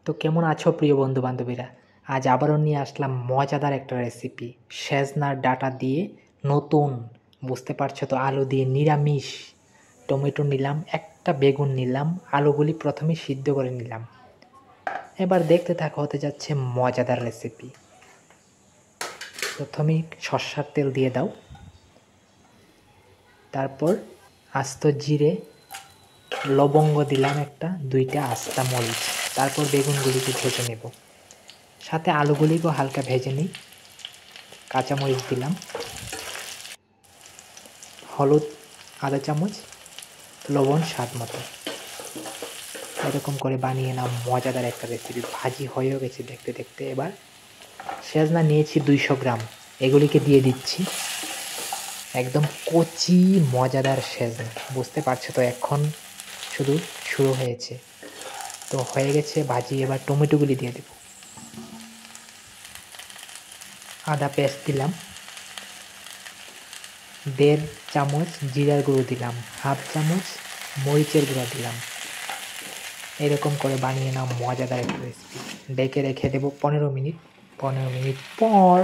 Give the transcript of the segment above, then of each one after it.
তো কেমন আছো প্রিয় বন্ধু বান্ধবীরা? আজ আবারও নিয়ে আসলাম মজাদার একটা রেসিপি, সেজনার ডাটা দিয়ে। নতুন, বুঝতে পারছো তো, আলু দিয়ে নিরামিষ। টমেটো নিলাম, একটা বেগুন নিলাম, আলুগুলি প্রথমে সিদ্ধ করে নিলাম। এবার দেখতে থাকো, হতে যাচ্ছে মজাদার রেসিপি। প্রথমেই সর্ষার তেল দিয়ে দাও, তারপর আস্ত জিরে, লবঙ্গ দিলাম একটা, 2টা আস্তা মরিচ। তারপর বেগুনগুলিকে ভেজে নেব, সাথে আলুগুলিকেও হালকা ভেজে নিই। কাঁচামরিচ দিলাম, হলুদ আধা চামচ, লবণ স্বাদ মতো। এরকম করে বানিয়ে নাও মজাদার একটা রেসিপি। ভাজি হয়েও গেছে দেখতে দেখতে। এবার সেজনা নিয়েছি 200 গ্রাম, এগুলিকে দিয়ে দিচ্ছি। একদম কচি মজাদার সেজনা, বুঝতে পারছো তো, এখন শুধু শুরু হয়েছে। তো হয়ে গেছে ভাজি। এবার টমেটোগুলি দিয়ে দেব। আদা পেস্ট দিলাম, 1.5 চামচ জিরার গুঁড়ো দিলাম, 1/2 চামচ মরিচের গুঁড়ো দিলাম। এরকম করে বানিয়ে নাও মজাদার একটা রেসিপি। ডেকে রেখে দেবো 15 মিনিট। 15 মিনিট পর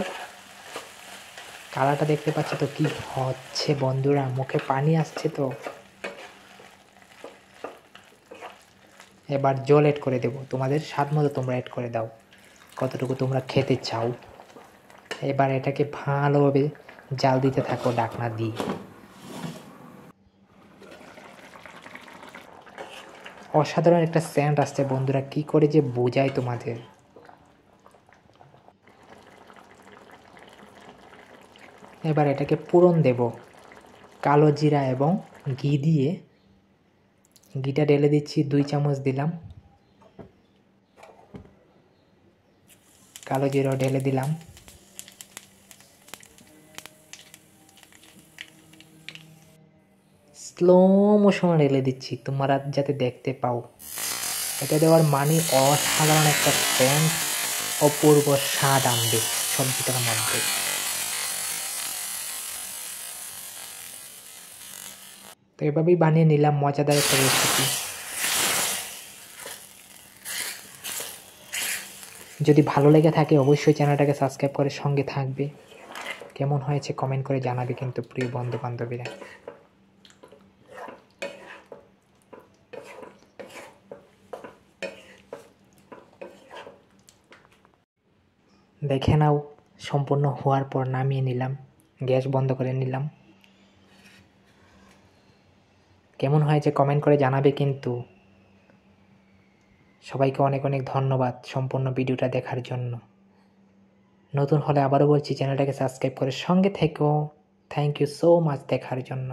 কালারটা দেখতে পাচ্ছ তো কি হচ্ছে বন্ধুরা, মুখে পানি আসছে তো। এবার জল এড করে দেবো, তোমাদের স্বাদ মতো তোমরা এড করে দাও, কতটুকু তোমরা খেতে চাও। এবার এটাকে ভালোভাবে জাল দিতে থাকো ঢাকনা দিয়ে। অসাধারণ একটা সেন্ট আসছে বন্ধুরা, কি করে যে বোঝাই তোমাদের। এবার এটাকে পুরন দেব কালো জিরা এবং ঘি দিয়ে। ঘিটা ঢেলে দিচ্ছি, 2 চামচ দিলাম। কালো জিরা ঢেলে দিলাম। স্লো মোশনে ঢেলে দিচ্ছি, তোমরা যাতে দেখতে পাও। এটা দেওয়ার মানে অসাধারণ একটা সেন্ট, অপূর্ব স্বাদ আনবে সবজিটার মধ্যে। তো এভাবেই বানিয়ে নিলাম মজাদার একটা রেসিপি। যদি ভালো লেগে থাকে অবশ্যই চ্যানেলটাকে সাবস্ক্রাইব করে সঙ্গে থাকবে। কেমন হয়েছে কমেন্ট করে জানাবে কিন্তু প্রিয় বন্ধু বান্ধবীরা। দেখে নাও, সম্পূর্ণ হওয়ার পর নামিয়ে নিলাম, গ্যাস বন্ধ করে নিলাম। কেমন হয়েছে কমেন্ট করে জানাবে কিন্তু। সবাইকে অনেক অনেক ধন্যবাদ সম্পূর্ণ ভিডিওটা দেখার জন্য। নতুন হলে আবারও বলছি চ্যানেলটাকে সাবস্ক্রাইব করে সঙ্গে থেকো। থ্যাংক ইউ সো মাচ দেখার জন্য।